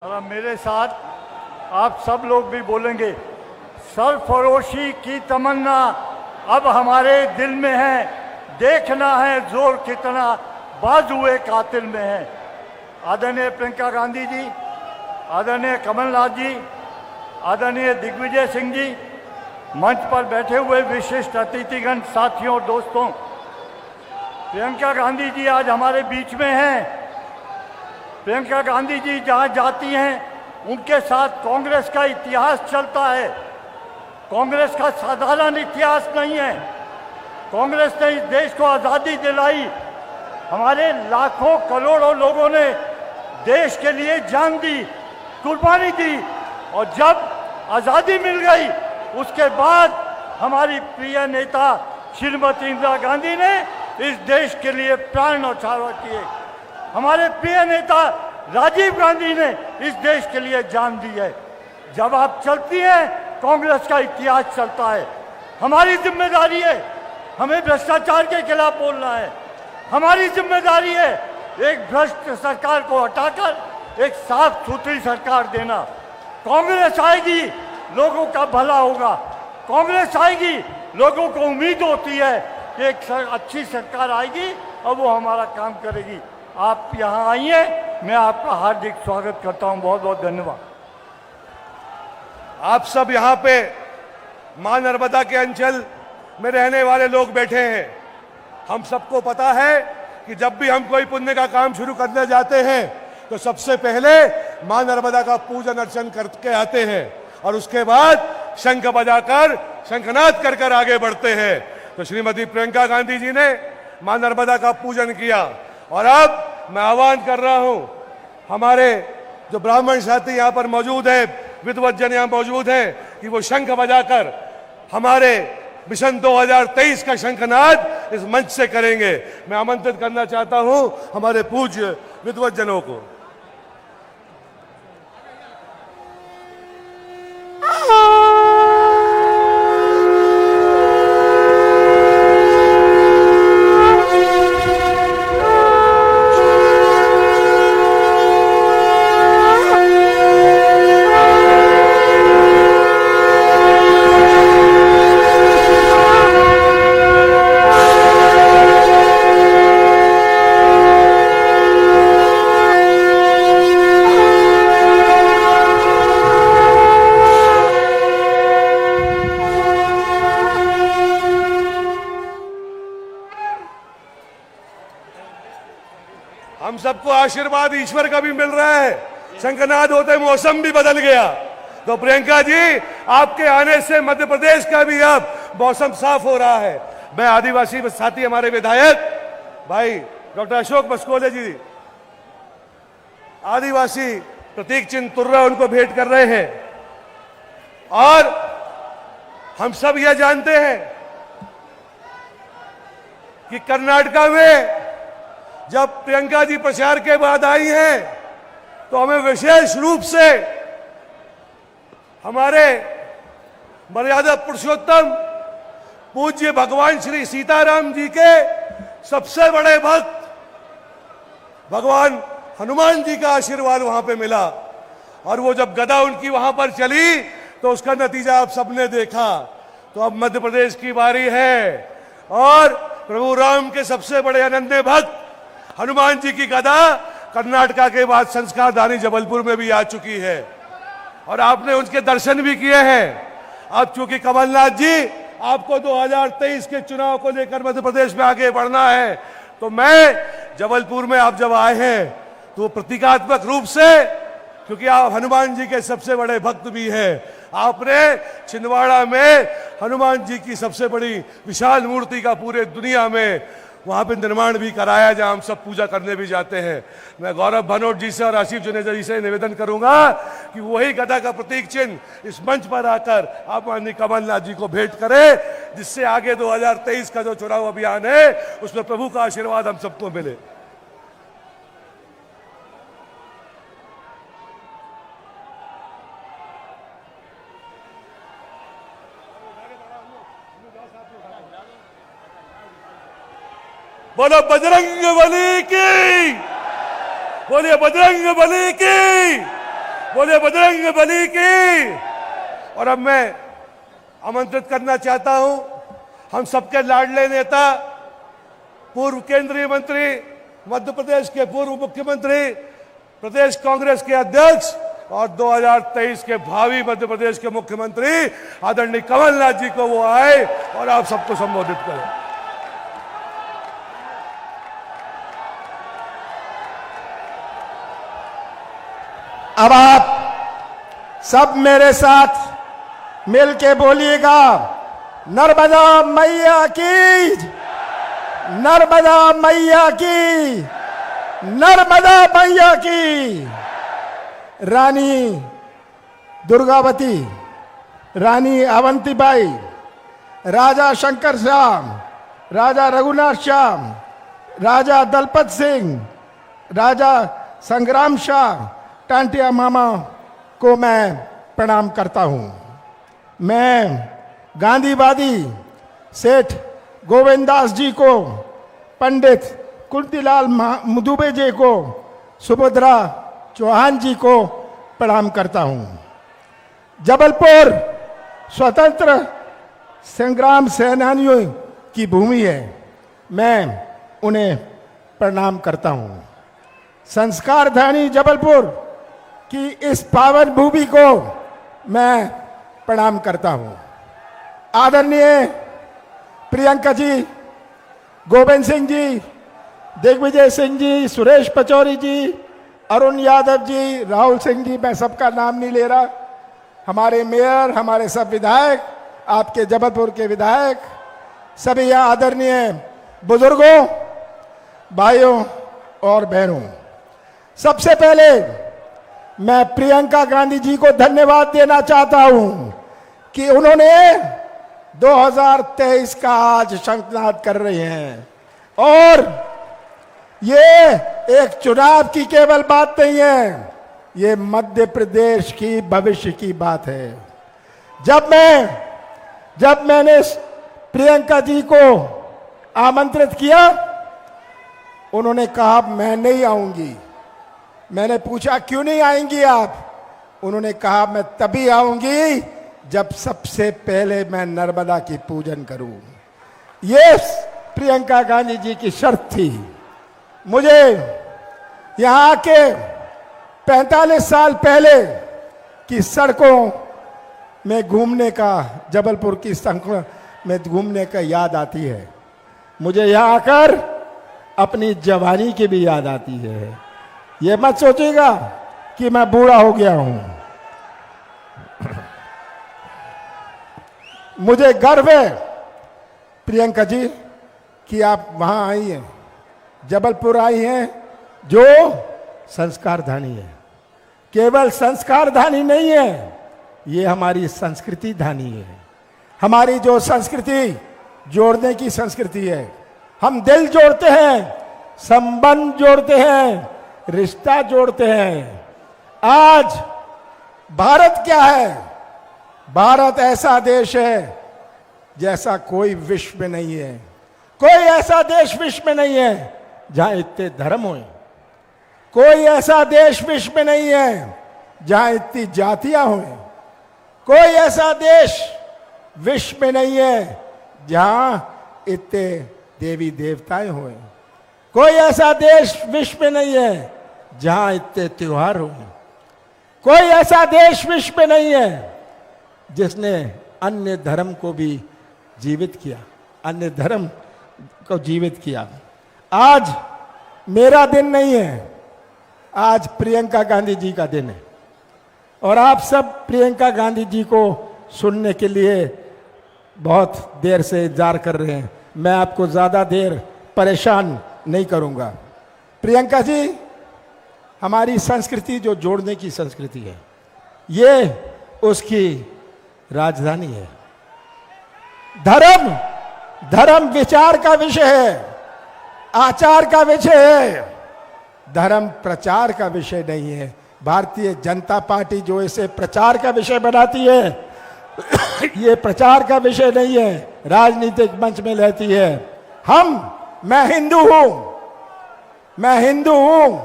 और मेरे साथ आप सब लोग भी बोलेंगे। सरफरोशी की तमन्ना अब हमारे दिल में है, देखना है जोर कितना बाजुए कातिल में है। आदरणीय प्रियंका गांधी जी, आदरणीय कमलनाथ जी, आदरणीय दिग्विजय सिंह जी, मंच पर बैठे हुए विशिष्ट अतिथिगण, साथियों और दोस्तों, प्रियंका गांधी जी आज हमारे बीच में हैं। प्रियंका गांधी जी जहां जाती हैं उनके साथ कांग्रेस का इतिहास चलता है। कांग्रेस का साधारण इतिहास नहीं है। कांग्रेस ने इस देश को आज़ादी दिलाई। हमारे लाखों करोड़ों लोगों ने देश के लिए जान दी, कुर्बानी दी, और जब आज़ादी मिल गई उसके बाद हमारी प्रिय नेता श्रीमती इंदिरा गांधी ने इस देश के लिए प्राण न्यौछावर किए। हमारे प्रिय नेता राजीव गांधी ने इस देश के लिए जान दी है। जब आप चलती हैं कांग्रेस का इतिहास चलता है। हमारी जिम्मेदारी है, हमें भ्रष्टाचार के खिलाफ बोलना है। हमारी जिम्मेदारी है एक भ्रष्ट सरकार को हटाकर एक साफ सुथरी सरकार देना। कांग्रेस आएगी, लोगों का भला होगा। कांग्रेस आएगी, लोगों को उम्मीद होती है कि एक अच्छी सरकार आएगी और वो हमारा काम करेगी। आप यहाँ आइए, मैं आपका हार्दिक स्वागत करता हूँ। बहुत बहुत धन्यवाद। आप सब यहाँ पे मां नर्मदा के अंचल में रहने वाले लोग बैठे हैं। हम सबको पता है कि जब भी हम कोई पुण्य का काम शुरू करने जाते हैं तो सबसे पहले मां नर्मदा का पूजन अर्चन करके आते हैं और उसके बाद शंख बजाकर शंखनाद कर कर आगे बढ़ते हैं। तो श्रीमती प्रियंका गांधी जी ने मां नर्मदा का पूजन किया और अब मैं आह्वान कर रहा हूं, हमारे जो ब्राह्मण साथी यहाँ पर मौजूद है, विद्वत जन यहाँ मौजूद हैं, कि वो शंख बजाकर हमारे मिशन 2023 का शंखनाद इस मंच से करेंगे। मैं आमंत्रित करना चाहता हूं हमारे पूज्य विद्वत जनों को। हम सबको आशीर्वाद ईश्वर का भी मिल रहा है। शंखनाद होते मौसम भी बदल गया। तो प्रियंका जी, आपके आने से मध्य प्रदेश का भी अब मौसम साफ हो रहा है। मैं आदिवासी साथी हमारे विधायक भाई डॉक्टर अशोक मस्कोले जी आदिवासी प्रतीक चिन्ह तुर्रा उनको भेंट कर रहे हैं। और हम सब यह जानते हैं कि कर्नाटका में जब प्रियंका जी प्रचार के बाद आई हैं तो हमें विशेष रूप से हमारे मर्यादा पुरुषोत्तम पूज्य भगवान श्री सीताराम जी के सबसे बड़े भक्त भगवान हनुमान जी का आशीर्वाद वहां पे मिला। और वो जब गदा उनकी वहां पर चली तो उसका नतीजा आप सबने देखा। तो अब मध्य प्रदेश की बारी है और प्रभु राम के सबसे बड़े अनन्य भक्त हनुमान जी की गदा कर्नाटका के बाद संस्कारधानी जबलपुर में भी आ चुकी है और आपने उनके दर्शन भी किए हैं। अब चूंकि कमलनाथ जी आपको 2023 के चुनाव को लेकर मध्य प्रदेश में आगे बढ़ना है, तो मैं जबलपुर में आप जब आए हैं तो प्रतीकात्मक रूप से, क्योंकि आप हनुमान जी के सबसे बड़े भक्त भी हैं, आपने छिंदवाड़ा में हनुमान जी की सबसे बड़ी विशाल मूर्ति का पूरे दुनिया में वहां पे निर्माण भी कराया, जहां हम सब पूजा करने भी जाते हैं। मैं गौरव भनोट जी से और आशीष जुनेजा जी से निवेदन करूंगा कि वही गदा का प्रतीक चिन्ह इस मंच पर आकर आप माननीय कमलनाथ जी को भेंट करें, जिससे आगे 2023 का जो चुनाव अभियान है उसमें प्रभु का आशीर्वाद हम सबको मिले। बोलो बजरंग बली की, बोलिए बजरंग बली की। बोले बजरंग बली की। और अब मैं आमंत्रित करना चाहता हूं हम सबके लाडले नेता, पूर्व केंद्रीय मंत्री, मध्य प्रदेश के पूर्व मुख्यमंत्री, प्रदेश कांग्रेस के अध्यक्ष और 2023 के भावी मध्य प्रदेश के मुख्यमंत्री आदरणीय कमलनाथ जी को वो आए और आप सबको संबोधित करें। अब आप सब मेरे साथ मिल के बोलिएगा, नर्मदा मैया की, नर्मदा मैया की, नर्मदा मैया की। रानी दुर्गावती, रानी अवंतीबाई, राजा शंकर श्याम, राजा रघुनाथ श्याम, राजा दलपत सिंह, राजा संग्राम शाह, टांटिया मामा को मैं प्रणाम करता हूं। मैं गांधीवादी सेठ गोविंदास जी को, पंडित कुंतीलाल मुदुबे जी को, सुभद्रा चौहान जी को प्रणाम करता हूं। जबलपुर स्वतंत्र संग्राम सेनानियों की भूमि है, मैं उन्हें प्रणाम करता हूं। संस्कार धानी जबलपुर की इस पावन भूमि को मैं प्रणाम करता हूं। आदरणीय प्रियंका जी, गोविंद सिंह जी, दिग्विजय सिंह जी, सुरेश पचौरी जी, अरुण यादव जी, राहुल सिंह जी, मैं सबका नाम नहीं ले रहा, हमारे मेयर, हमारे सब विधायक, आपके जबलपुर के विधायक, सभी यहाँ आदरणीय बुजुर्गों, भाइयों और बहनों, सबसे पहले मैं प्रियंका गांधी जी को धन्यवाद देना चाहता हूं कि उन्होंने 2023 का आज शंखनाद कर रहे हैं। और ये एक चुनाव की केवल बात नहीं है, ये मध्य प्रदेश की भविष्य की बात है। जब मैंने प्रियंका जी को आमंत्रित किया, उन्होंने कहा मैं नहीं आऊंगी। मैंने पूछा क्यों नहीं आएंगी आप? उन्होंने कहा मैं तभी आऊंगी जब सबसे पहले मैं नर्मदा की पूजन करूं। ये प्रियंका गांधी जी की शर्त थी। मुझे यहां के 45 साल पहले की सड़कों में घूमने का, जबलपुर की सड़कों में घूमने का याद आती है। मुझे यहां आकर अपनी जवानी की भी याद आती है। ये मत सोचिएगा कि मैं बूढ़ा हो गया हूं। मुझे गर्व है प्रियंका जी कि आप वहां आई हैं, जबलपुर आई हैं, जो संस्कार धानी है। केवल संस्कार धानी नहीं है, ये हमारी संस्कृति धानी है। हमारी जो संस्कृति जोड़ने की संस्कृति है, हम दिल जोड़ते हैं, संबंध जोड़ते हैं, रिश्ता जोड़ते हैं। आज भारत क्या है? भारत ऐसा देश है जैसा कोई विश्व में नहीं है। कोई ऐसा देश विश्व में नहीं है जहां इतने धर्म हों। कोई ऐसा देश विश्व में नहीं है जहां इतनी जातियां हों। कोई ऐसा देश विश्व में नहीं है जहां इतने देवी देवताएं हों। कोई ऐसा देश विश्व में नहीं है जहां इतने त्योहार हों। कोई ऐसा देश विश्व में नहीं है जिसने अन्य धर्म को भी जीवित किया, अन्य धर्म को जीवित किया। आज मेरा दिन नहीं है, आज प्रियंका गांधी जी का दिन है। और आप सब प्रियंका गांधी जी को सुनने के लिए बहुत देर से इंतजार कर रहे हैं। मैं आपको ज़्यादा देर परेशान नहीं करूंगा। प्रियंका जी, हमारी संस्कृति जो जोड़ने की संस्कृति है, ये उसकी राजधानी है। धर्म विचार का विषय है, आचार का विषय है, धर्म प्रचार का विषय नहीं है। भारतीय जनता पार्टी जो इसे प्रचार का विषय बनाती है, ये प्रचार का विषय नहीं है, राजनीतिक मंच में रहती है। मैं हिंदू हूं,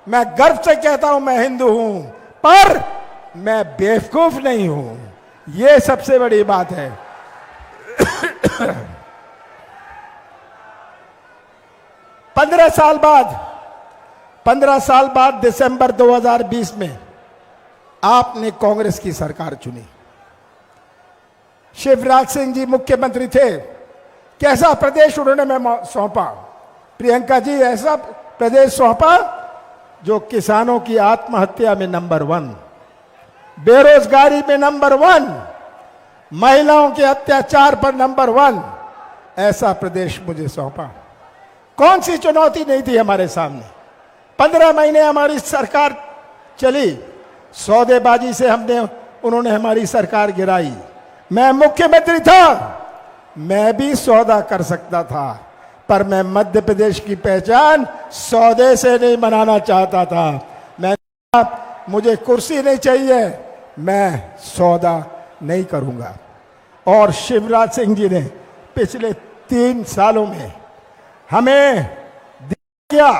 मैं गर्व से कहता हूं मैं हिंदू हूं। पर मैं बेवकूफ नहीं हूं, यह सबसे बड़ी बात है। 15 साल बाद दिसंबर 2020 में आपने कांग्रेस की सरकार चुनी। शिवराज सिंह जी मुख्यमंत्री थे। कैसा प्रदेश उन्होंने मैं सौंपा? प्रियंका जी, ऐसा प्रदेश सौंपा जो किसानों की आत्महत्या में नंबर 1, बेरोजगारी में नंबर 1, महिलाओं के अत्याचार पर नंबर 1, ऐसा प्रदेश मुझे सौंपा। कौन सी चुनौती नहीं थी हमारे सामने? 15 महीने हमारी सरकार चली, सौदेबाजी से उन्होंने हमारी सरकार गिराई। मैं मुख्यमंत्री था, मैं भी सौदा कर सकता था, पर मैं मध्य प्रदेश की पहचान सौदे से नहीं बनाना चाहता था। मैं मुझे कुर्सी नहीं चाहिए, मैं सौदा नहीं करूंगा। और शिवराज सिंह जी ने पिछले 3 सालों में हमें दिया।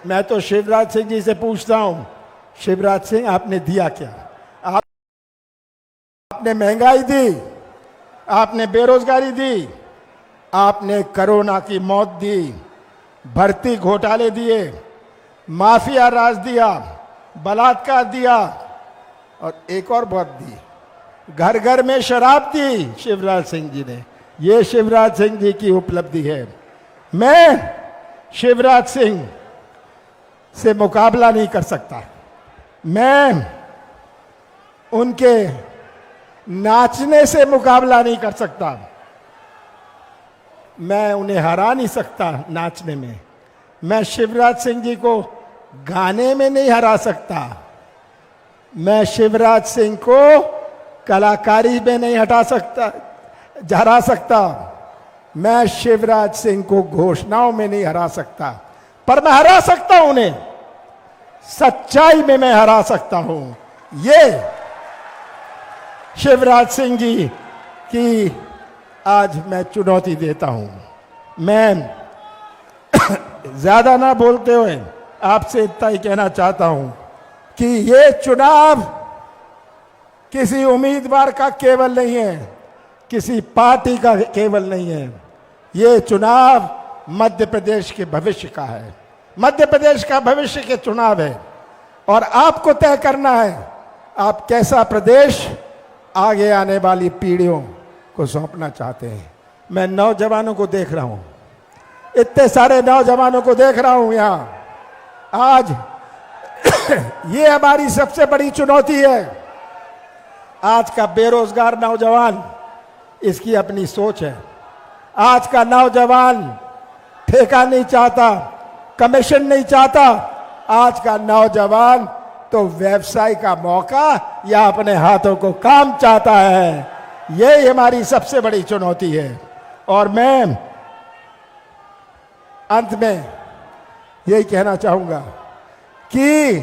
मैं तो शिवराज सिंह जी से पूछता हूं, शिवराज सिंह आपने दिया क्या? आपने महंगाई दी, आपने बेरोजगारी दी, आपने कोरोना की मौत दी, भर्ती घोटाले दिए, माफिया राज दिया, बलात्कार दिया, और एक और बहुत दी, घर घर में शराब दी शिवराज सिंह जी ने। ये शिवराज सिंह जी की उपलब्धि है। मैं शिवराज सिंह से मुकाबला नहीं कर सकता, मैं उनके नाचने से मुकाबला नहीं कर सकता, मैं उन्हें हरा नहीं सकता नाचने में। मैं शिवराज सिंह जी को गाने में नहीं हरा सकता, मैं शिवराज सिंह को कलाकारी में नहीं हरा सकता, मैं शिवराज सिंह को घोषणाओं में नहीं हरा सकता, पर मैं हरा सकता हूं उन्हें सच्चाई में, मैं हरा सकता हूं। ये शिवराज सिंह जी की आज मैं चुनौती देता हूं। मैं ज्यादा ना बोलते हुए आपसे इतना ही कहना चाहता हूं कि ये चुनाव किसी उम्मीदवार का केवल नहीं है, किसी पार्टी का केवल नहीं है, ये चुनाव मध्य प्रदेश के भविष्य का है, मध्य प्रदेश का भविष्य के चुनाव है। और आपको तय करना है आप कैसा प्रदेश आगे आने वाली पीढ़ियों को सौंपना चाहते हैं। मैं नौजवानों को देख रहा हूं, इतने सारे नौजवानों को देख रहा हूं यहां आज। ये हमारी सबसे बड़ी चुनौती है। आज का बेरोजगार नौजवान, इसकी अपनी सोच है। आज का नौजवान ठेका नहीं चाहता, कमीशन नहीं चाहता। आज का नौजवान तो व्यवसाय का मौका या अपने हाथों को काम चाहता है। यही हमारी सबसे बड़ी चुनौती है। और मैं अंत में यही कहना चाहूंगा कि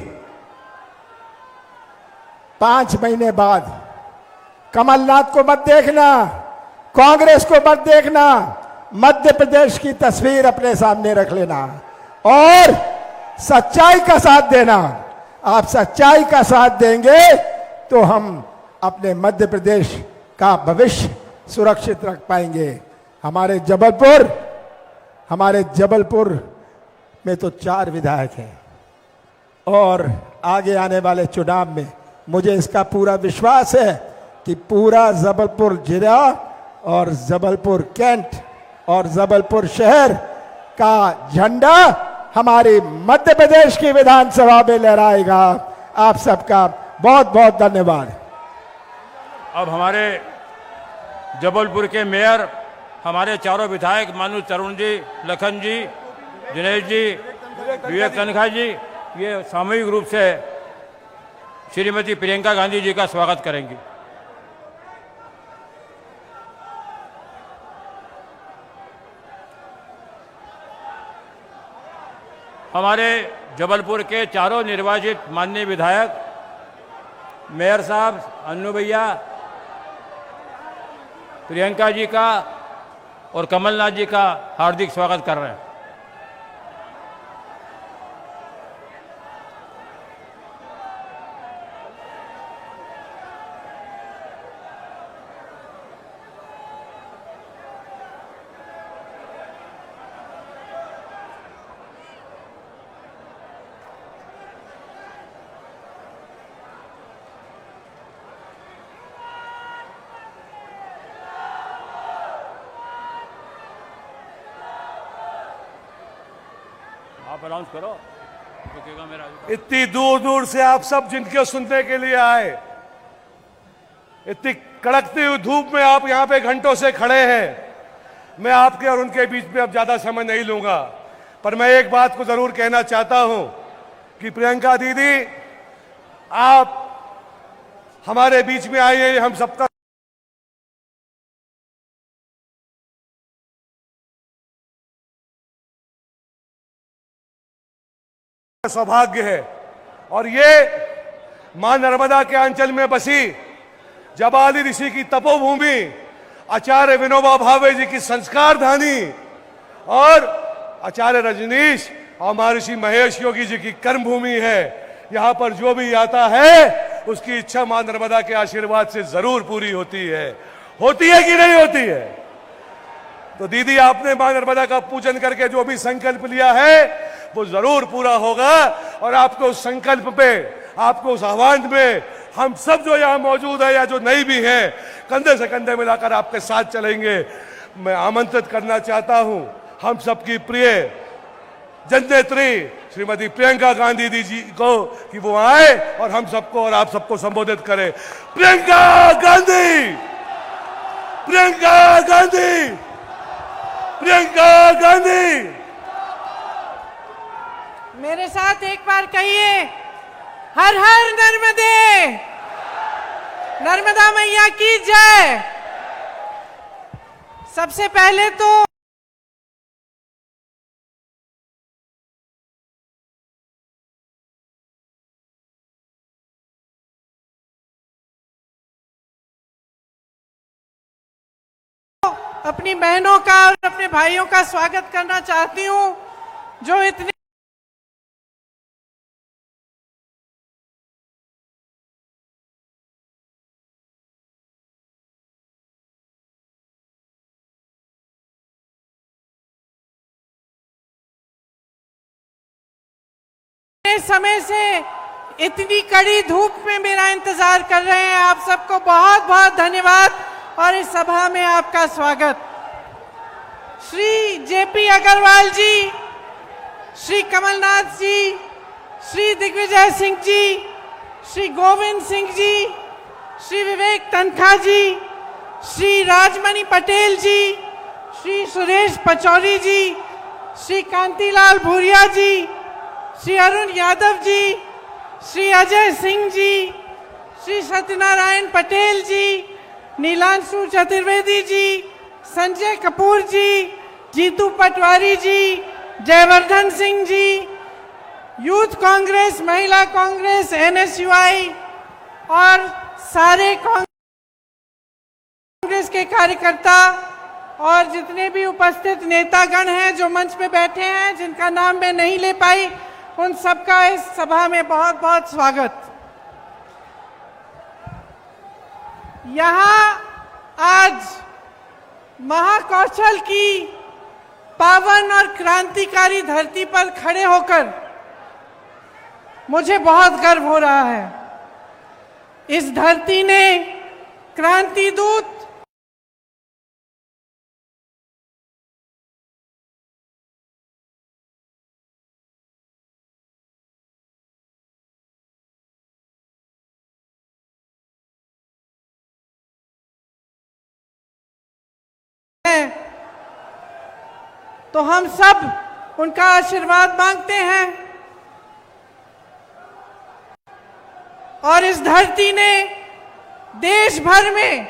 5 महीने बाद कमलनाथ को मत देखना, कांग्रेस को मत देखना, मध्य प्रदेश की तस्वीर अपने सामने रख लेना और सच्चाई का साथ देना। आप सच्चाई का साथ देंगे तो हम अपने मध्य प्रदेश का भविष्य सुरक्षित रख पाएंगे। हमारे जबलपुर में तो 4 विधायक हैं और आगे आने वाले चुनाव में मुझे इसका पूरा विश्वास है कि पूरा जबलपुर जिला और जबलपुर कैंट और जबलपुर शहर का झंडा हमारी मध्य प्रदेश की विधानसभा में लहराएगा। आप सबका बहुत बहुत धन्यवाद। अब हमारे जबलपुर के मेयर, हमारे चारों विधायक माननीय तरुण जी, लखन जी, दिनेश जी, विवेक तनखा जी, ये सामूहिक रूप से श्रीमती प्रियंका गांधी जी का स्वागत करेंगी। हमारे जबलपुर के चारों निर्वाचित माननीय विधायक, मेयर साहब, अन्नू भैया, प्रियंका जी का और कमलनाथ जी का हार्दिक स्वागत कर रहे हैं। आप अनाउंस करो, रुकेगा मेरा। इतनी दूर दूर से आप सब जिनको सुनने के लिए आए, इतनी कड़कती हुई धूप में आप यहां पे घंटों से खड़े हैं। मैं आपके और उनके बीच में अब ज्यादा समय नहीं लूंगा, पर मैं एक बात को जरूर कहना चाहता हूं कि प्रियंका दीदी, आप हमारे बीच में आई है, हम सबका सौभाग्य है। और ये मां नर्मदा के अंचल में बसी जबाली ऋषि की तपोभूमि, आचार्य विनोबा भावे जी की संस्कार धानी और आचार्य रजनीश और महर्षि महेश योगी जी की कर्मभूमि है। यहां पर जो भी आता है उसकी इच्छा मां नर्मदा के आशीर्वाद से जरूर पूरी होती है। होती है कि नहीं होती है? तो दीदी, आपने मां नर्मदा का पूजन करके जो भी संकल्प लिया है वो जरूर पूरा होगा। और आपको उस संकल्प पे, आपको उस आह्वान में हम सब जो यहां मौजूद है या जो नहीं भी है, कंधे से कंधे मिलाकर आपके साथ चलेंगे। मैं आमंत्रित करना चाहता हूं हम सबकी प्रिय जननेत्री श्रीमती प्रियंका गांधी जी को कि वो आए और हम सबको और आप सबको संबोधित करें। प्रियंका गांधी, प्रियंका गांधी, प्रियंका गांधी। मेरे साथ एक बार कहिए, हर हर नर्मदे, नर्मदा मैया की जय। सबसे पहले तो अपनी बहनों का और अपने भाइयों का स्वागत करना चाहती हूं, जो इतने समय से इतनी कड़ी धूप में मेरा इंतजार कर रहे हैं। आप सबको बहुत बहुत धन्यवाद और इस सभा में आपका स्वागत। श्री जेपी अग्रवाल जी, श्री कमलनाथ जी, श्री दिग्विजय सिंह जी, श्री गोविंद सिंह जी, श्री विवेक तनखा जी, श्री राजमणि पटेल जी, श्री सुरेश पचौरी जी, श्री कांतिलाल भूरिया जी, श्री अरुण यादव जी, श्री अजय सिंह जी, श्री सत्यनारायण पटेल जी, नीलांशु चतुर्वेदी जी, संजय कपूर जी, जीतू पटवारी जी, जयवर्धन सिंह जी, यूथ कांग्रेस, महिला कांग्रेस, एनएसयूआई और सारे कांग्रेस के कार्यकर्ता और जितने भी उपस्थित नेतागण हैं जो मंच पे बैठे हैं, जिनका नाम मैं नहीं ले पाई, उन सबका इस सभा में बहुत बहुत स्वागत। यहाँ आज महाकौशल की पावन और क्रांतिकारी धरती पर खड़े होकर मुझे बहुत गर्व हो रहा है। इस धरती ने क्रांति दूत तो हम सब उनका आशीर्वाद मांगते हैं। और इस धरती ने देश भर में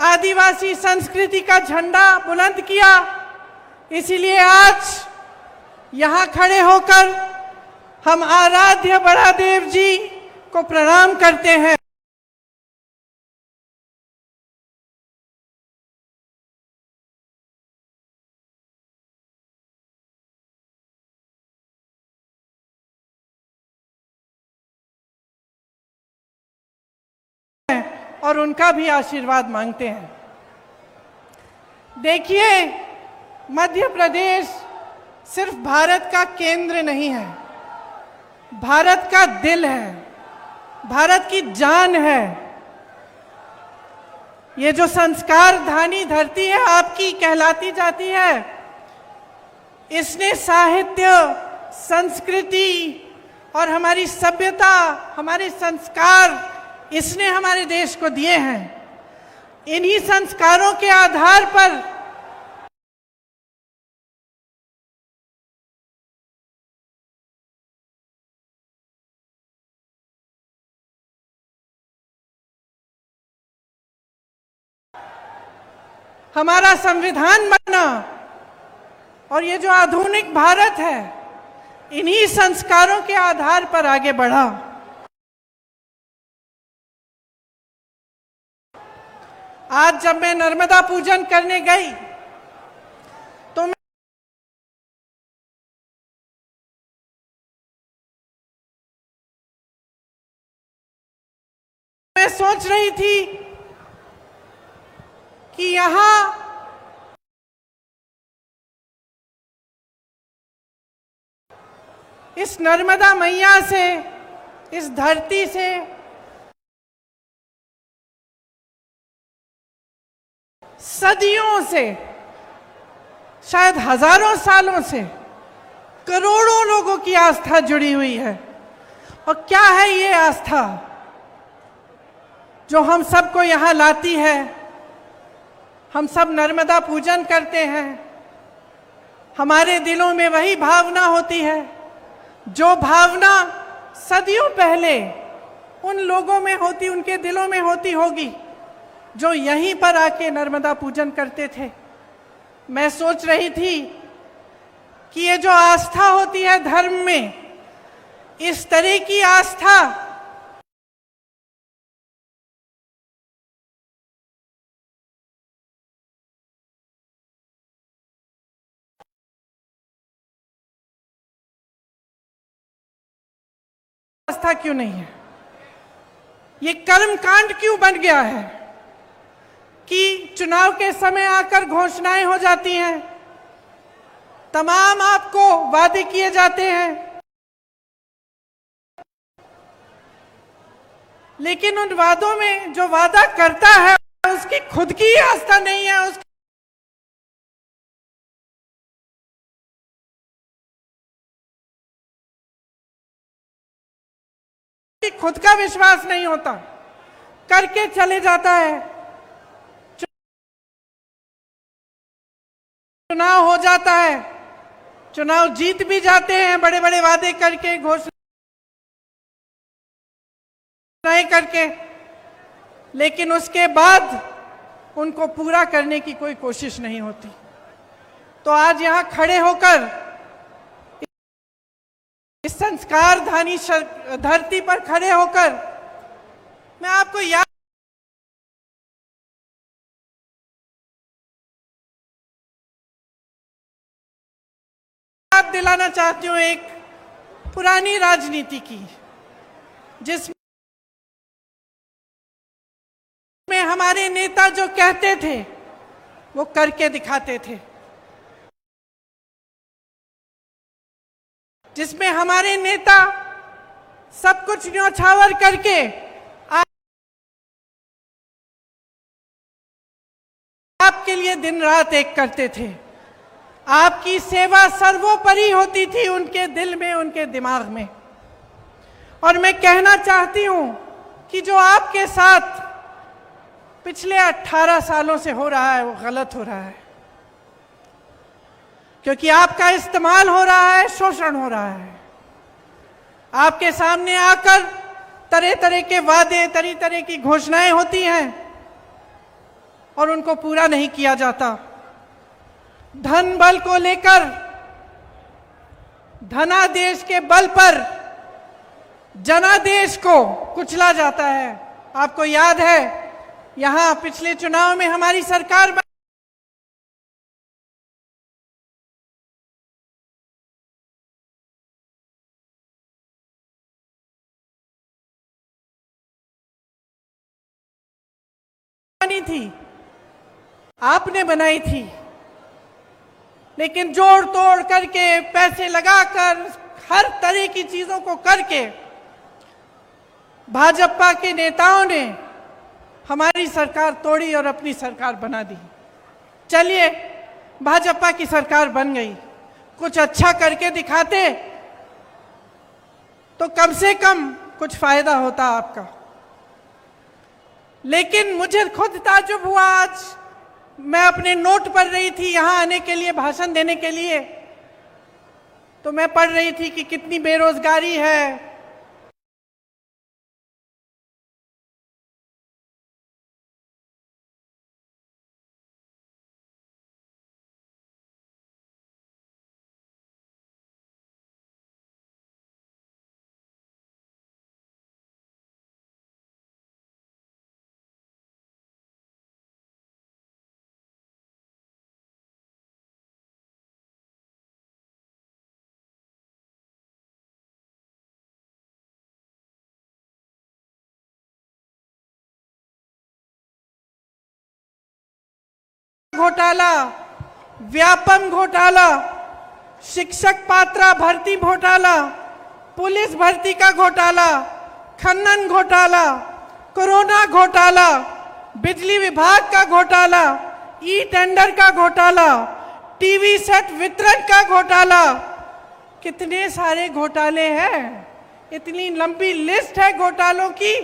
आदिवासी संस्कृति का झंडा बुलंद किया। इसीलिए आज यहाँ खड़े होकर हम आराध्य बड़ा देव जी को प्रणाम करते हैं। और उनका भी आशीर्वाद मांगते हैं। देखिए, मध्य प्रदेश सिर्फ भारत का केंद्र नहीं है, भारत का दिल है, भारत की जान है। ये जो संस्कार धानी धरती है आपकी कहलाती जाती है। इसने साहित्य, संस्कृति और हमारी सभ्यता, हमारे संस्कार, इसने हमारे देश को दिए हैं। इन्हीं संस्कारों के आधार पर हमारा संविधान बना और ये जो आधुनिक भारत है, इन्हीं संस्कारों के आधार पर आगे बढ़ा। आज जब मैं नर्मदा पूजन करने गई तो मैं सोच रही थी कि यहां इस नर्मदा मैया से, इस धरती से सदियों से, शायद हजारों सालों से करोड़ों लोगों की आस्था जुड़ी हुई है। और क्या है ये आस्था जो हम सबको यहां लाती है? हम सब नर्मदा पूजन करते हैं, हमारे दिलों में वही भावना होती है जो भावना सदियों पहले उन लोगों में होती, उनके दिलों में होती होगी जो यहीं पर आके नर्मदा पूजन करते थे। मैं सोच रही थी कि ये जो आस्था होती है धर्म में, इस तरह की आस्था क्यों नहीं है? ये कर्म कांड क्यों बन गया है कि चुनाव के समय आकर घोषणाएं हो जाती हैं, तमाम आपको वादे किए जाते हैं, लेकिन उन वादों में जो वादा करता है उसकी खुद की आस्था नहीं है, उसकी खुद का विश्वास नहीं होता, करके चले जाता है। चुनाव हो जाता है, चुनाव जीत भी जाते हैं बड़े बड़े वादे करके, घोषणाएं करके, लेकिन उसके बाद उनको पूरा करने की कोई कोशिश नहीं होती। तो आज यहां खड़े होकर इस संस्कार धानी धरती पर खड़े होकर मैं आपको याद दिलाना चाहती हूं एक पुरानी राजनीति की, जिसमें हमारे नेता जो कहते थे वो करके दिखाते थे, जिसमें हमारे नेता सब कुछ न्यौछावर करके आपके लिए दिन रात एक करते थे। आपकी सेवा सर्वोपरि होती थी उनके दिल में, उनके दिमाग में। और मैं कहना चाहती हूं कि जो आपके साथ पिछले 18 सालों से हो रहा है वो गलत हो रहा है, क्योंकि आपका इस्तेमाल हो रहा है, शोषण हो रहा है। आपके सामने आकर तरह तरह के वादे, तरह तरह की घोषणाएं होती हैं और उनको पूरा नहीं किया जाता। धन बल को लेकर, धनादेश के बल पर जनादेश को कुचला जाता है। आपको याद है यहां पिछले चुनाव में हमारी सरकार बनी थी, आपने बनाई थी, लेकिन जोड़ तोड़ करके, पैसे लगाकर, हर तरह की चीजों को करके भाजपा के नेताओं ने हमारी सरकार तोड़ी और अपनी सरकार बना दी। चलिए, भाजपा की सरकार बन गई, कुछ अच्छा करके दिखाते तो कम से कम कुछ फायदा होता आपका। लेकिन मुझे खुद ताज्जुब हुआ, आज मैं अपने नोट पढ़ रही थी यहां आने के लिए, भाषण देने के लिए, तो मैं पढ़ रही थी कि कितनी बेरोजगारी है, घोटाला, व्यापम घोटाला, शिक्षक पात्रा भर्ती घोटाला, पुलिस भर्ती का घोटाला, खनन घोटाला, कोरोना घोटाला, बिजली विभाग का घोटाला, ई टेंडर का घोटाला, टीवी सेट वितरण का घोटाला, कितने सारे घोटाले हैं, इतनी लंबी लिस्ट है घोटालों की।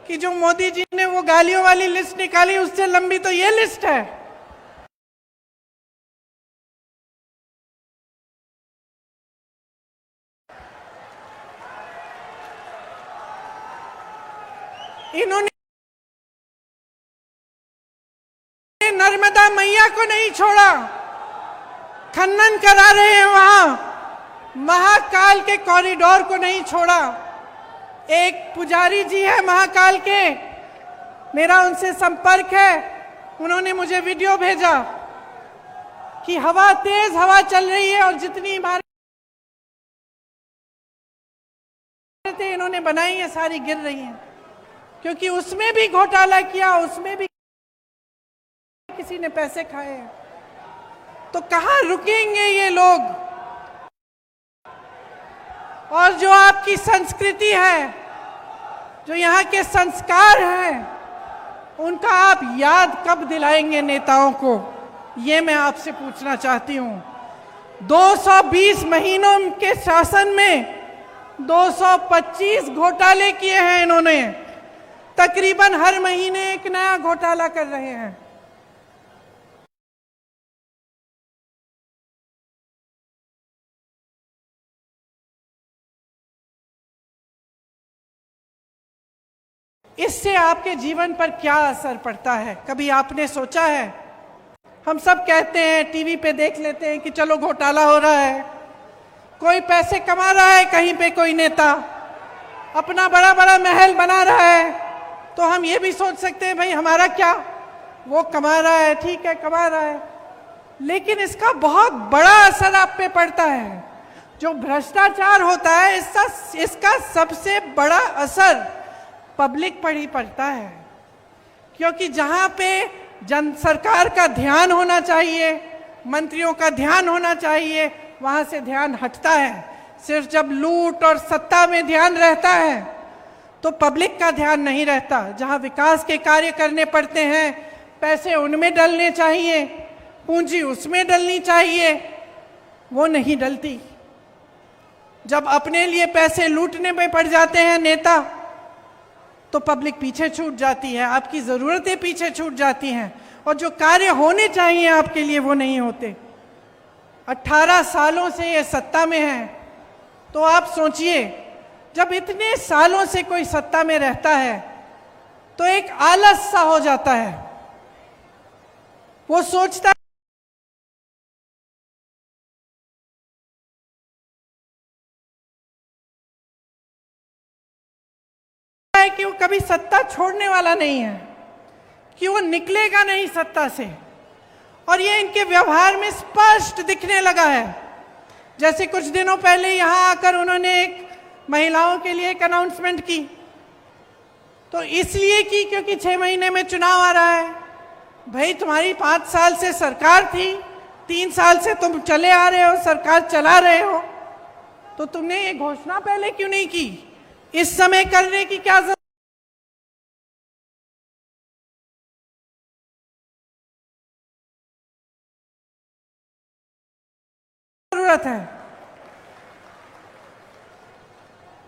कि जो मोदी जी ने वो गालियों वाली लिस्ट निकाली, उससे लंबी तो ये लिस्ट है। इन्होंने नर्मदा मैया को नहीं छोड़ा, खनन करा रहे हैं वहां, महाकाल के कॉरिडोर को नहीं छोड़ा। एक पुजारी जी है महाकाल के, मेरा उनसे संपर्क है, उन्होंने मुझे वीडियो भेजा कि हवा तेज हवा चल रही है और जितनी इमारतें इन्होंने बनाई है सारी गिर रही हैं, क्योंकि उसमें भी घोटाला किया, उसमें भी किसी ने पैसे खाए हैं। तो कहां रुकेंगे ये लोग? और जो आपकी संस्कृति है, जो यहाँ के संस्कार हैं, उनका आप याद कब दिलाएंगे नेताओं को, ये मैं आपसे पूछना चाहती हूँ। 220 महीनों के शासन में 225 घोटाले किए हैं इन्होंने, तकरीबन हर महीने एक नया घोटाला कर रहे हैं। इससे आपके जीवन पर क्या असर पड़ता है, कभी आपने सोचा है? हम सब कहते हैं, टीवी पे देख लेते हैं कि चलो घोटाला हो रहा है, कोई पैसे कमा रहा है, कहीं पे कोई नेता अपना बड़ा बड़ा महल बना रहा है, तो हम ये भी सोच सकते हैं भाई हमारा क्या, वो कमा रहा है, ठीक है कमा रहा है। लेकिन इसका बहुत बड़ा असर आप पे पड़ता है। जो भ्रष्टाचार होता है, इसका सबसे बड़ा असर पब्लिक पर ही पड़ता है, क्योंकि जहां पे सरकार का ध्यान होना चाहिए, मंत्रियों का ध्यान होना चाहिए, वहां से ध्यान हटता है। सिर्फ जब लूट और सत्ता में ध्यान रहता है तो पब्लिक का ध्यान नहीं रहता। जहां विकास के कार्य करने पड़ते हैं, पैसे उनमें डलने चाहिए, पूंजी उसमें डलनी चाहिए, वो नहीं डलती। जब अपने लिए पैसे लूटने में पड़ जाते हैं नेता, तो पब्लिक पीछे छूट जाती है, आपकी जरूरतें पीछे छूट जाती हैं, और जो कार्य होने चाहिए आपके लिए वो नहीं होते। 18 सालों से ये सत्ता में है, तो आप सोचिए, जब इतने सालों से कोई सत्ता में रहता है तो एक आलस सा हो जाता है। वो सोचता है कि वो कभी सत्ता छोड़ने वाला नहीं है, कि वो निकलेगा नहीं सत्ता से। और ये इनके व्यवहार में स्पष्ट दिखने लगा है। जैसे कुछ दिनों पहले यहाँ आकर उन्होंने एक महिलाओं के लिए एक अनाउंसमेंट की, तो इसलिए की क्योंकि 6 महीने में चुनाव आ रहा है। भाई तुम्हारी 5 साल से सरकार थी, 3 साल से तुम चले आ रहे हो, सरकार चला रहे हो, तो तुमने ये घोषणा पहले क्यों नहीं की? इस समय करने की क्या जरूरत है?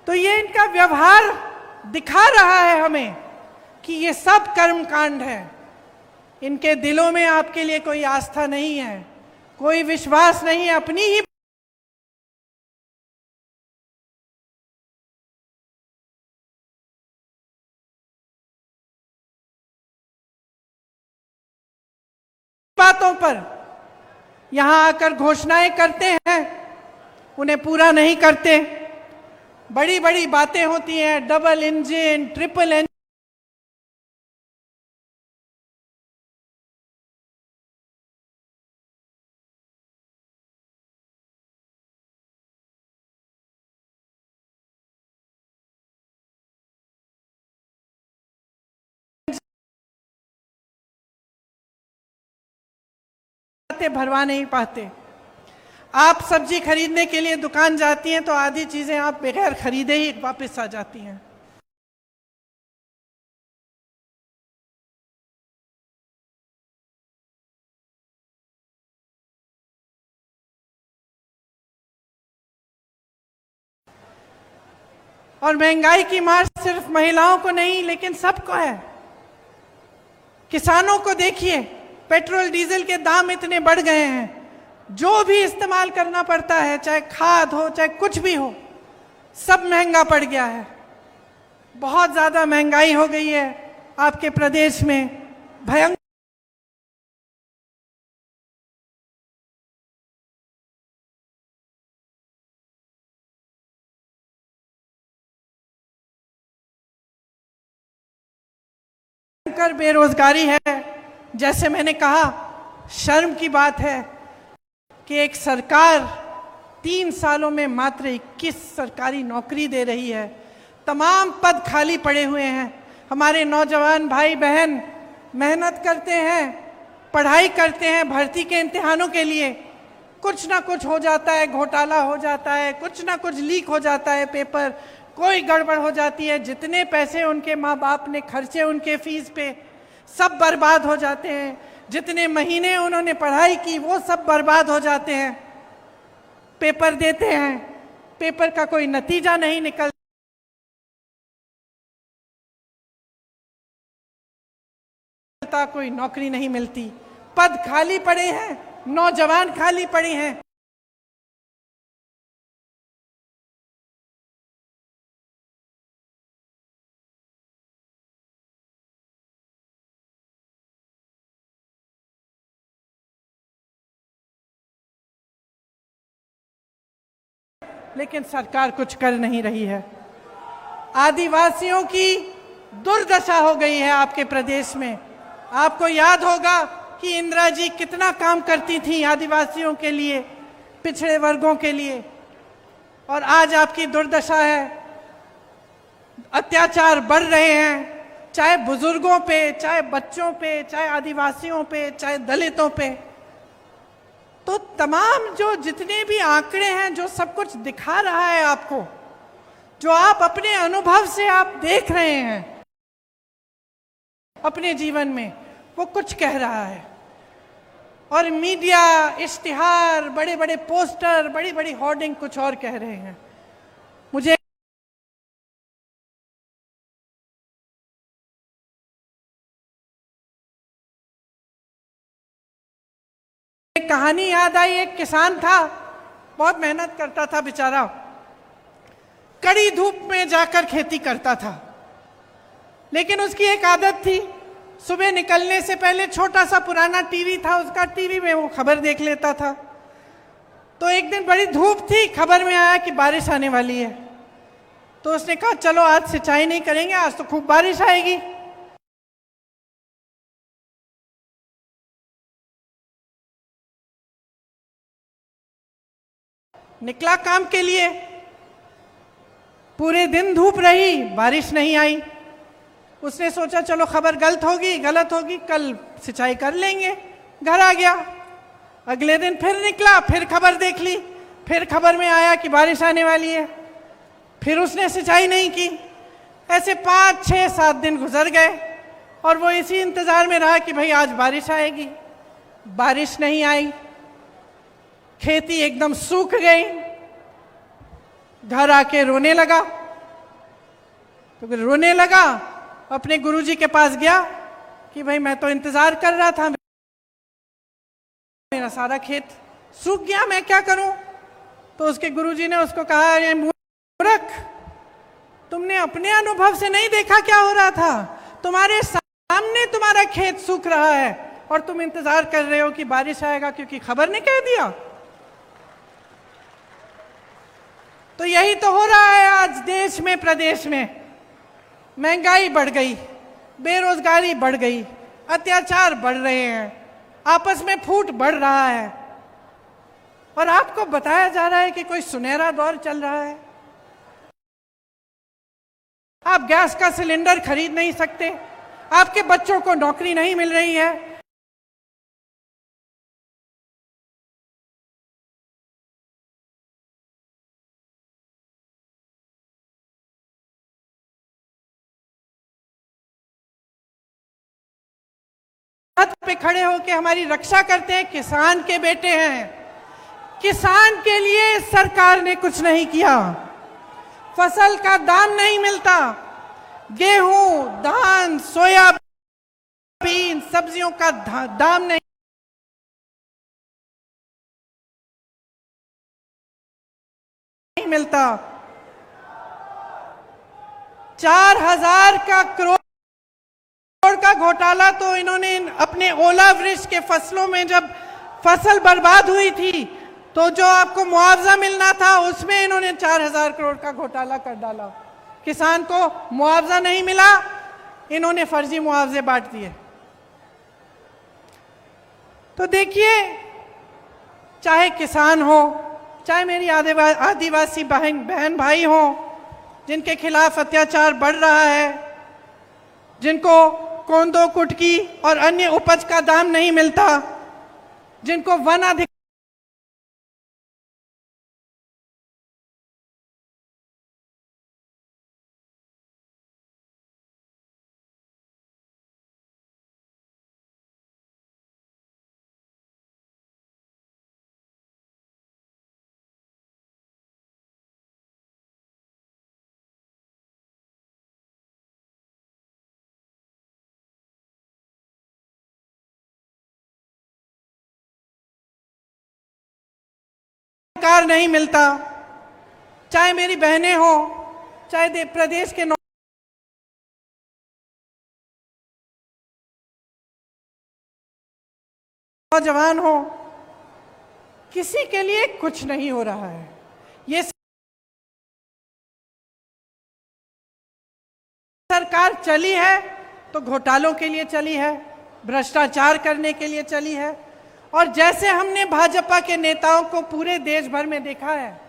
तो ये इनका व्यवहार दिखा रहा है हमें कि ये सब कर्मकांड है। इनके दिलों में आपके लिए कोई आस्था नहीं है, कोई विश्वास नहीं है, अपनी ही बातों पर यहां आकर घोषणाएं करते हैं, उन्हें पूरा नहीं करते। बड़ी बड़ी बातें होती हैं, डबल इंजन, ट्रिपल इंजन, भरवा नहीं पाते। आप सब्जी खरीदने के लिए दुकान जाती हैं तो आधी चीजें आप बगैर खरीदे ही वापस आ जाती हैं। और महंगाई की मार सिर्फ महिलाओं को नहीं लेकिन सबको है। किसानों को देखिए, पेट्रोल डीजल के दाम इतने बढ़ गए हैं, जो भी इस्तेमाल करना पड़ता है, चाहे खाद हो चाहे कुछ भी हो, सब महंगा पड़ गया है। बहुत ज्यादा महंगाई हो गई है आपके प्रदेश में, भयंकर। बेरोजगारी है। जैसे मैंने कहा, शर्म की बात है कि एक सरकार 3 सालों में मात्र 21 सरकारी नौकरी दे रही है। तमाम पद खाली पड़े हुए हैं। हमारे नौजवान भाई बहन मेहनत करते हैं, पढ़ाई करते हैं भर्ती के इम्तिहानों के लिए, कुछ ना कुछ हो जाता है, घोटाला हो जाता है, कुछ ना कुछ लीक हो जाता है पेपर, कोई गड़बड़ हो जाती है। जितने पैसे उनके माँ बाप ने खर्चे उनके फीस पे, सब बर्बाद हो जाते हैं। जितने महीने उन्होंने पढ़ाई की वो सब बर्बाद हो जाते हैं। पेपर देते हैं, पेपर का कोई नतीजा नहीं निकलता, कोई नौकरी नहीं मिलती, पद खाली पड़े हैं, नौजवान खाली पड़े हैं। लेकिन सरकार कुछ कर नहीं रही है। आदिवासियों की दुर्दशा हो गई है आपके प्रदेश में। आपको याद होगा कि इंदिरा जी कितना काम करती थी आदिवासियों के लिए, पिछड़े वर्गों के लिए, और आज आपकी दुर्दशा है। अत्याचार बढ़ रहे हैं, चाहे बुजुर्गों पे, चाहे बच्चों पे, चाहे आदिवासियों पे, चाहे दलितों पे। तो तमाम जो जितने भी आंकड़े हैं, जो सब कुछ दिखा रहा है आपको, जो आप अपने अनुभव से आप देख रहे हैं अपने जीवन में, वो कुछ कह रहा है। और मीडिया, इश्तिहार, बड़े बड़े पोस्टर, बड़ी बड़ी होर्डिंग कुछ और कह रहे हैं। मुझे एक कहानी याद आई। एक किसान था, बहुत मेहनत करता था बेचारा, कड़ी धूप में जाकर खेती करता था। लेकिन उसकी एक आदत थी, सुबह निकलने से पहले छोटा सा पुराना टीवी था उसका, टीवी में वो खबर देख लेता था। तो एक दिन बड़ी धूप थी, खबर में आया कि बारिश आने वाली है। तो उसने कहा चलो आज सिंचाई नहीं करेंगे, आज तो खूब बारिश आएगी। निकला काम के लिए, पूरे दिन धूप रही, बारिश नहीं आई। उसने सोचा चलो खबर गलत होगी, कल सिंचाई कर लेंगे। घर आ गया, अगले दिन फिर निकला, फिर खबर देख ली फिर खबर में आया कि बारिश आने वाली है, फिर उसने सिंचाई नहीं की। ऐसे 5, 6, 7 दिन गुजर गए और वो इसी इंतजार में रहा कि भाई आज बारिश आएगी। बारिश नहीं आई, खेती एकदम सूख गई। घर आके रोने लगा। तो रोने लगा, अपने गुरुजी के पास गया कि भाई मैं तो इंतजार कर रहा था, मेरा सारा खेत सूख गया, मैं क्या करूं। तो उसके गुरुजी ने उसको कहा, अरे मूर्ख, तुमने अपने अनुभव से नहीं देखा क्या हो रहा था? तुम्हारे सामने तुम्हारा खेत सूख रहा है और तुम इंतजार कर रहे हो कि बारिश आएगा क्योंकि खबर ने कह दिया। तो यही तो हो रहा है आज देश में, प्रदेश में। महंगाई बढ़ गई, बेरोजगारी बढ़ गई, अत्याचार बढ़ रहे हैं, आपस में फूट बढ़ रहा है और आपको बताया जा रहा है कि कोई सुनहरा दौर चल रहा है। आप गैस का सिलेंडर खरीद नहीं सकते, आपके बच्चों को नौकरी नहीं मिल रही है। छत पे खड़े होकर हमारी रक्षा करते हैं, किसान के बेटे हैं। किसान के लिए सरकार ने कुछ नहीं किया। फसल का दाम नहीं मिलता, गेहूं, धान, सोयाबीन, सब्जियों का दाम नहीं मिलता। 4,000 करोड़ का घोटाला तो इन्होंने अपने ओलावृष्टि के फसलों में, जब फसल बर्बाद हुई थी तो जो आपको मुआवजा मिलना था उसमें इन्होंने 4,000 करोड़ का घोटाला कर डाला। किसान को मुआवजा नहीं मिला, इन्होंने फर्जी मुआवजे बांट दिए। तो देखिए, चाहे किसान हो, चाहे मेरी आदिवासी बहन भाई हो, जिनके खिलाफ अत्याचार बढ़ रहा है, जिनको कोंदो, कुटकी और अन्य उपज का दाम नहीं मिलता, जिनको वन अधिकार नहीं मिलता, चाहे मेरी बहनें हो, चाहे प्रदेश के नौजवान हो, किसी के लिए कुछ नहीं हो रहा है। ये सरकार चली है तो घोटालों के लिए चली है, भ्रष्टाचार करने के लिए चली है। और जैसे हमने भाजपा के नेताओं को पूरे देश भर में देखा है,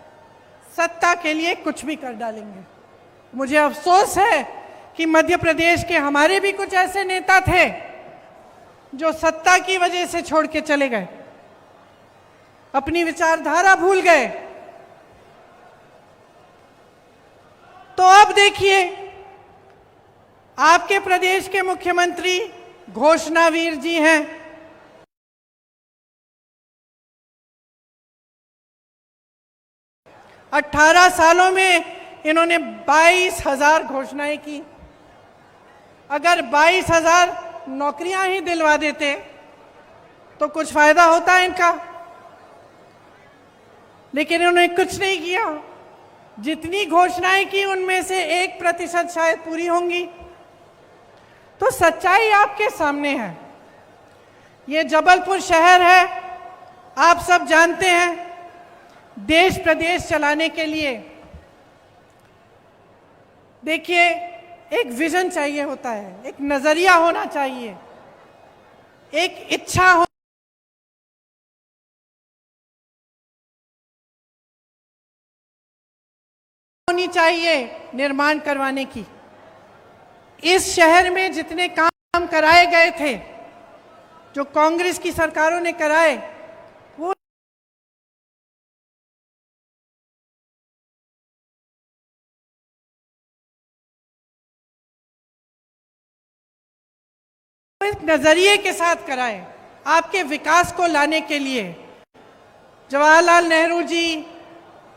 सत्ता के लिए कुछ भी कर डालेंगे। मुझे अफसोस है कि मध्य प्रदेश के हमारे भी कुछ ऐसे नेता थे जो सत्ता की वजह से छोड़ के चले गए, अपनी विचारधारा भूल गए। तो अब देखिए, आपके प्रदेश के मुख्यमंत्री घोषणावीर जी हैं। 18 सालों में इन्होंने 22,000 घोषणाएं की। अगर 22,000 नौकरियां ही दिलवा देते तो कुछ फायदा होता है इनका, लेकिन इन्होंने कुछ नहीं किया। जितनी घोषणाएं की उनमें से 1% शायद पूरी होंगी। तो सच्चाई आपके सामने है। ये जबलपुर शहर है, आप सब जानते हैं। देश प्रदेश चलाने के लिए देखिए, एक विजन चाहिए होता है, एक नजरिया होना चाहिए, एक इच्छा होनी चाहिए निर्माण करवाने की। इस शहर में जितने काम कराए गए थे, जो कांग्रेस की सरकारों ने कराए, नजरिए के साथ कराए आपके विकास को लाने के लिए। जवाहरलाल नेहरू जी,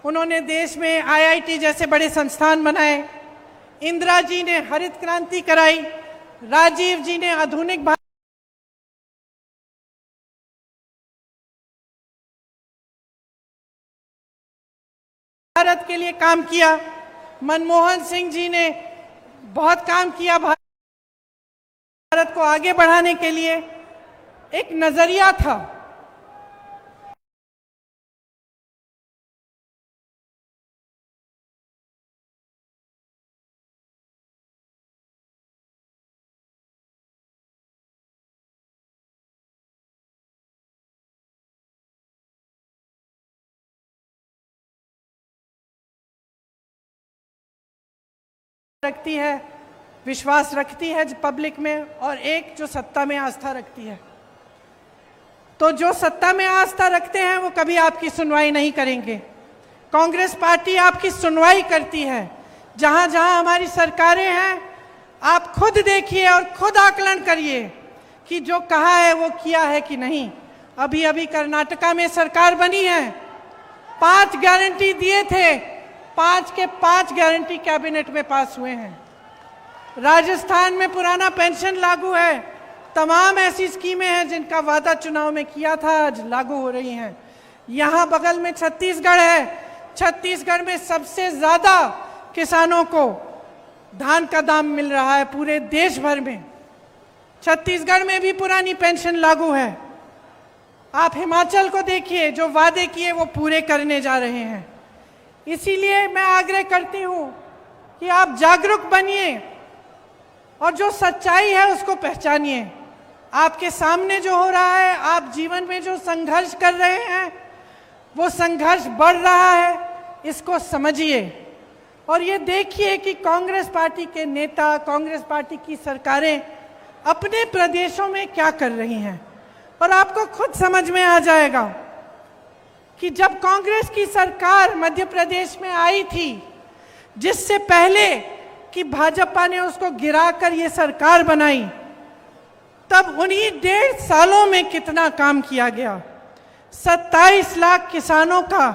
उन्होंने देश में आईआईटी जैसे बड़े संस्थान बनाए। इंदिरा जी ने हरित क्रांति कराई। राजीव जी ने आधुनिक भारत के लिए काम किया। मनमोहन सिंह जी ने बहुत काम किया भारत को आगे बढ़ाने के लिए। एक नजरिया था। रखती है, विश्वास रखती है पब्लिक में, और एक जो सत्ता में आस्था रखती है। तो जो सत्ता में आस्था रखते हैं वो कभी आपकी सुनवाई नहीं करेंगे। कांग्रेस पार्टी आपकी सुनवाई करती है। जहां जहां हमारी सरकारें हैं, आप खुद देखिए और खुद आकलन करिए कि जो कहा है वो किया है कि नहीं। अभी अभी कर्नाटका में सरकार बनी है, 5 गारंटी दिए थे, 5 के 5 गारंटी कैबिनेट में पास हुए हैं। राजस्थान में पुराना पेंशन लागू है। तमाम ऐसी स्कीमें हैं जिनका वादा चुनाव में किया था, आज लागू हो रही हैं। यहां बगल में छत्तीसगढ़ है। छत्तीसगढ़ में सबसे ज्यादा किसानों को धान का दाम मिल रहा है पूरे देश भर में। छत्तीसगढ़ में भी पुरानी पेंशन लागू है। आप हिमाचल को देखिए, जो वादे किए वो पूरे करने जा रहे हैं। इसीलिए मैं आग्रह करती हूं कि आप जागरूक बनिए और जो सच्चाई है उसको पहचानिए। आपके सामने जो हो रहा है, आप जीवन में जो संघर्ष कर रहे हैं, वो संघर्ष बढ़ रहा है, इसको समझिए। और ये देखिए कि कांग्रेस पार्टी के नेता, कांग्रेस पार्टी की सरकारें अपने प्रदेशों में क्या कर रही हैं, और आपको खुद समझ में आ जाएगा कि जब कांग्रेस की सरकार मध्य प्रदेश में आई थी, जिससे पहले कि भाजपा ने उसको गिराकर ये सरकार बनाई, तब उन्हीं 1.5 सालों में कितना काम किया गया। 27 लाख किसानों का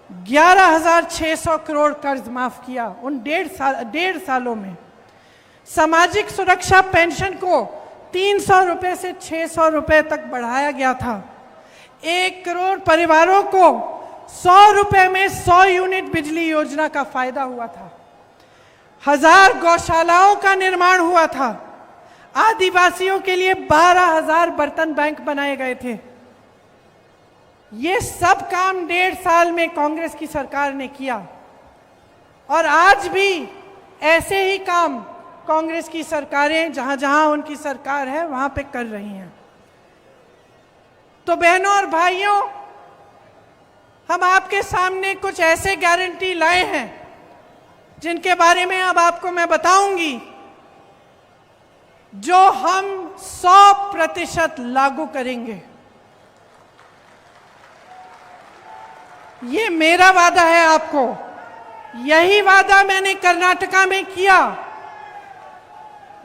11,600 करोड़ कर्ज माफ किया उन 1.5 सालों में। सामाजिक सुरक्षा पेंशन को 300 रुपए से 600 रुपए तक बढ़ाया गया था। 1 करोड़ परिवारों को 100 रुपए में 100 यूनिट बिजली योजना का फायदा हुआ था। 1000 गौशालाओं का निर्माण हुआ था। आदिवासियों के लिए 12,000 बर्तन बैंक बनाए गए थे। ये सब काम 1.5 साल में कांग्रेस की सरकार ने किया, और आज भी ऐसे ही काम कांग्रेस की सरकारें जहां जहां उनकी सरकार है वहां पे कर रही हैं। तो बहनों और भाइयों, हम आपके सामने कुछ ऐसे गारंटी लाए हैं जिनके बारे में अब आपको मैं बताऊंगी, जो हम 100% लागू करेंगे। ये मेरा वादा है आपको। यही वादा मैंने कर्नाटका में किया,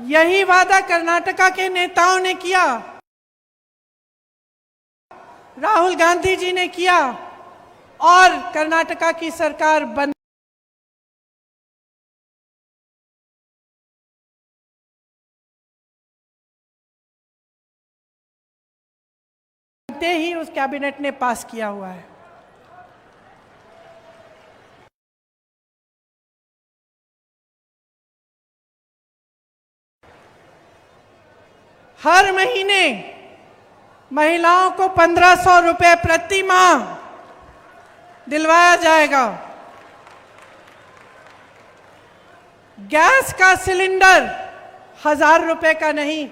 यही वादा कर्नाटका के नेताओं ने किया, राहुल गांधी जी ने किया, और कर्नाटका की सरकार बनते ही उस कैबिनेट ने पास किया हुआ है। हर महीने महिलाओं को 1500 रुपए प्रति माह दिलवाया जाएगा। गैस का सिलेंडर 1000 रुपए का नहीं,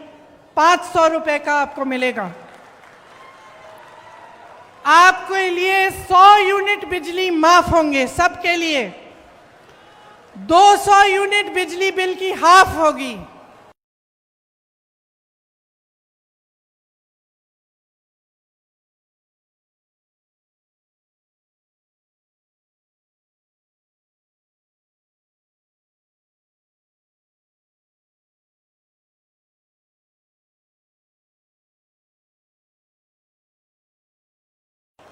500 रुपए का आपको मिलेगा। आपके लिए 100 यूनिट बिजली माफ होंगे, सबके लिए। 200 यूनिट बिजली बिल की हाफ होगी।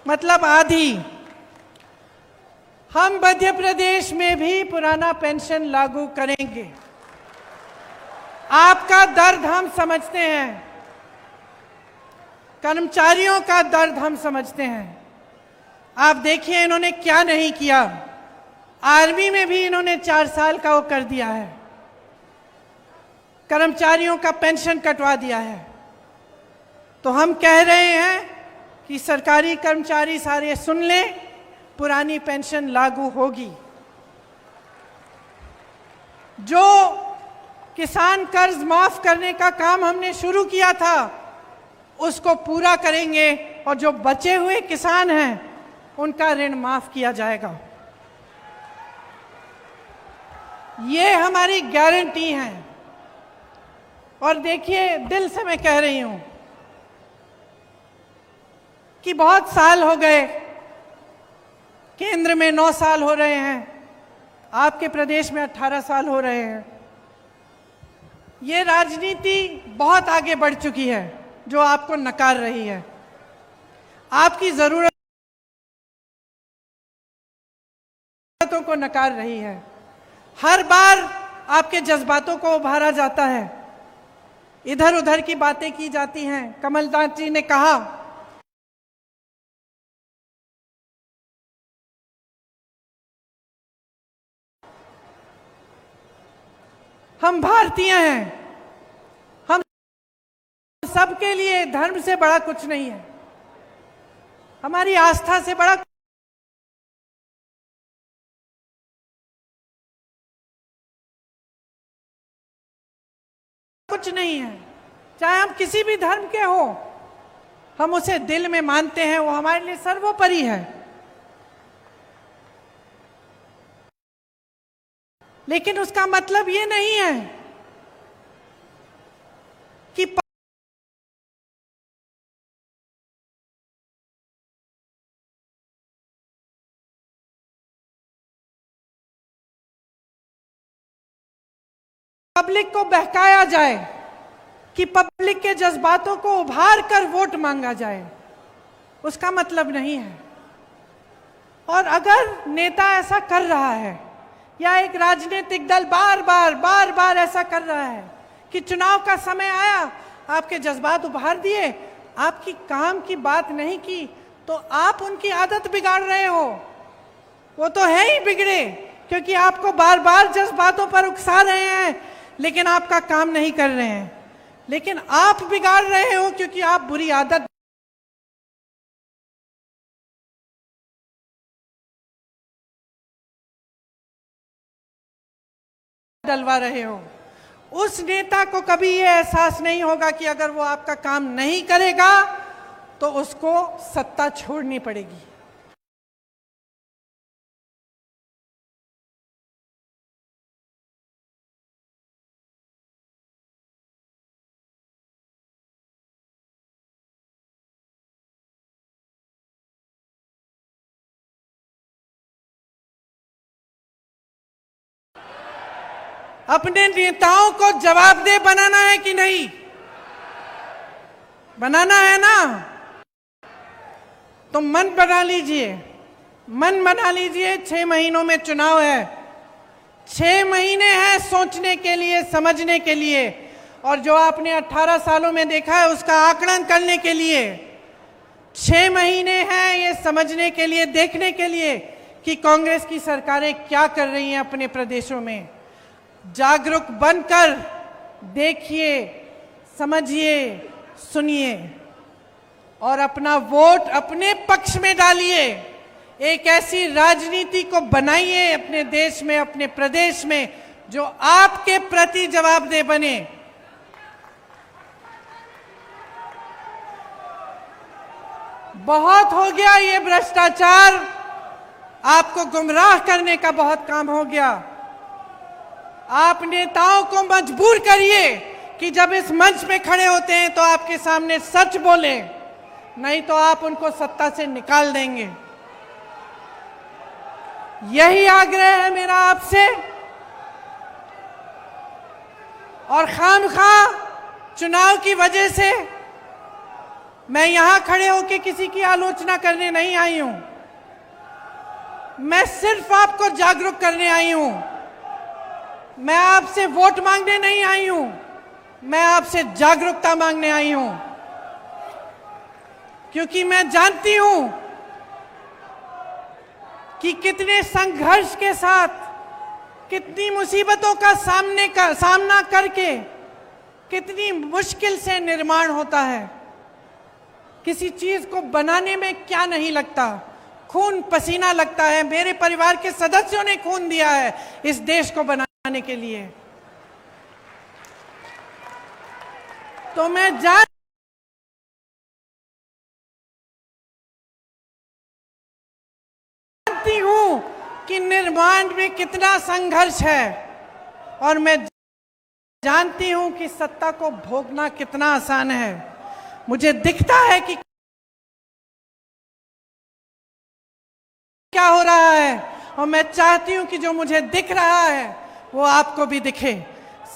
मतलब आधी। हम मध्य प्रदेश में भी पुराना पेंशन लागू करेंगे। आपका दर्द हम समझते हैं, कर्मचारियों का दर्द हम समझते हैं। आप देखिए इन्होंने क्या नहीं किया। आर्मी में भी इन्होंने 4 साल का वो कर दिया है, कर्मचारियों का पेंशन कटवा दिया है। तो हम कह रहे हैं कि सरकारी कर्मचारी सारे सुन लें, पुरानी पेंशन लागू होगी। जो किसान कर्ज माफ करने का काम हमने शुरू किया था उसको पूरा करेंगे और जो बचे हुए किसान हैं उनका ऋण माफ किया जाएगा। ये हमारी गारंटी है। और देखिए, दिल से मैं कह रही हूं कि बहुत साल हो गए, केंद्र में 9 साल हो रहे हैं, आपके प्रदेश में 18 साल हो रहे हैं। ये राजनीति बहुत आगे बढ़ चुकी है जो आपको नकार रही है। आपकी जरूरतों को नकार रही है। हर बार आपके जज्बातों को उभारा जाता है, इधर उधर की बातें की जाती हैं। कमलनाथ जी ने कहा हम भारतीय हैं, हम सबके लिए धर्म से बड़ा कुछ नहीं है, हमारी आस्था से बड़ा कुछ नहीं है। चाहे हम किसी भी धर्म के हो, हम उसे दिल में मानते हैं, वो हमारे लिए सर्वोपरि है। लेकिन उसका मतलब ये नहीं है कि पब्लिक को बहकाया जाए, कि पब्लिक के जज्बातों को उभार कर वोट मांगा जाए। उसका मतलब नहीं है। और अगर नेता ऐसा कर रहा है या एक राजनीतिक दल बार बार ऐसा कर रहा है कि चुनाव का समय आया, आपके जज्बात उभार दिए, आपकी काम की बात नहीं की, तो आप उनकी आदत बिगाड़ रहे हो। वो तो है ही बिगड़े, क्योंकि आपको बार बार जज्बातों पर उकसा रहे हैं, लेकिन आपका काम नहीं कर रहे हैं। लेकिन आप बिगाड़ रहे हो क्योंकि आप बुरी आदत डलवा रहे हो। उस नेता को कभी ये एहसास नहीं होगा कि अगर वो आपका काम नहीं करेगा तो उसको सत्ता छोड़नी पड़ेगी। अपने नेताओं को जवाबदेह बनाना है कि नहीं? बनाना है ना? तो मन बना लीजिए, मन बना लीजिए। 6 महीनों में चुनाव है, 6 महीने हैं सोचने के लिए, समझने के लिए, और जो आपने 18 सालों में देखा है उसका आकलन करने के लिए 6 महीने हैं ये समझने के लिए, देखने के लिए कि कांग्रेस की सरकारें क्या कर रही हैं अपने प्रदेशों में। जागरूक बनकर देखिए, समझिए, सुनिए और अपना वोट अपने पक्ष में डालिए। एक ऐसी राजनीति को बनाइए अपने देश में, अपने प्रदेश में, जो आपके प्रति जवाबदेह बने। बहुत हो गया ये भ्रष्टाचार, आपको गुमराह करने का बहुत काम हो गया। आप नेताओं को मजबूर करिए कि जब इस मंच पे खड़े होते हैं तो आपके सामने सच बोले, नहीं तो आप उनको सत्ता से निकाल देंगे। यही आग्रह है मेरा आपसे। और खामखा चुनाव की वजह से मैं यहां खड़े होकर किसी की आलोचना करने नहीं आई हूं। मैं सिर्फ आपको जागरूक करने आई हूं। मैं आपसे वोट मांगने नहीं आई हूं, मैं आपसे जागरूकता मांगने आई हूं। क्योंकि मैं जानती हूं कि कितने संघर्ष के साथ, कितनी मुसीबतों का सामना करके कितनी मुश्किल से निर्माण होता है। किसी चीज को बनाने में क्या नहीं लगता, खून पसीना लगता है। मेरे परिवार के सदस्यों ने खून दिया है इस देश को बनाने के लिए। तो मैं जानती हूं कि निर्माण में कितना संघर्ष है, और मैं जानती हूं कि सत्ता को भोगना कितना आसान है। मुझे दिखता है कि क्या हो रहा है, और मैं चाहती हूं कि जो मुझे दिख रहा है वो आपको भी दिखे,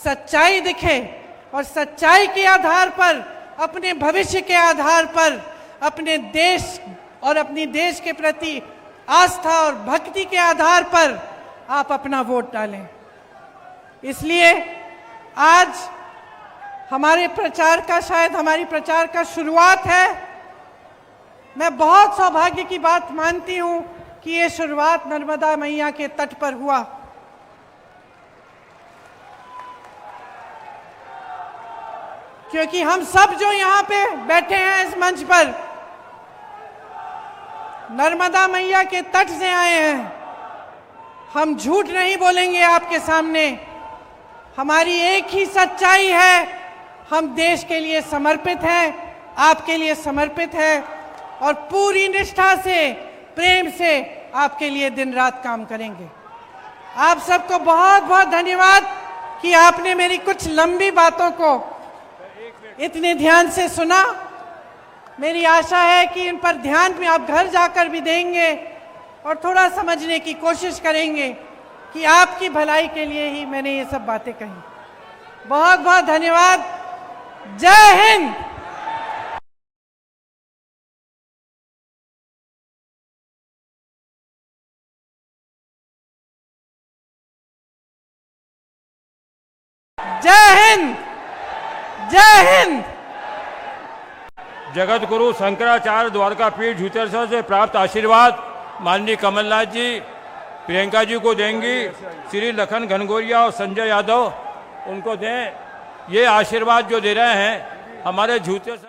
सच्चाई दिखे, और सच्चाई के आधार पर, अपने भविष्य के आधार पर, अपने देश और अपनी देश के प्रति आस्था और भक्ति के आधार पर आप अपना वोट डालें। इसलिए आज हमारे प्रचार का, शायद हमारी प्रचार का शुरुआत है। मैं बहुत सौभाग्य की बात मानती हूं कि ये शुरुआत नर्मदा मैया के तट पर हुआ। क्योंकि हम सब जो यहाँ पे बैठे हैं इस मंच पर, नर्मदा मैया के तट से आए हैं। हम झूठ नहीं बोलेंगे आपके सामने। हमारी एक ही सच्चाई है, हम देश के लिए समर्पित हैं, आपके लिए समर्पित हैं, और पूरी निष्ठा से, प्रेम से आपके लिए दिन रात काम करेंगे। आप सबको बहुत बहुत धन्यवाद कि आपने मेरी कुछ लंबी बातों को इतने ध्यान से सुना। मेरी आशा है कि इन पर ध्यान भी आप घर जाकर भी देंगे और थोड़ा समझने की कोशिश करेंगे कि आपकी भलाई के लिए ही मैंने ये सब बातें कही। बहुत बहुत धन्यवाद। जय हिंद। जय हिंद। जय हिंद। जगत गुरु शंकराचार्य द्वारकापीठ झूठेश्वर से प्राप्त आशीर्वाद माननीय कमलनाथ जी प्रियंका जी को देंगी। श्री लखन घनघोरिया और संजय यादव उनको दें। ये आशीर्वाद जो दे रहे हैं हमारे झूठेश्वर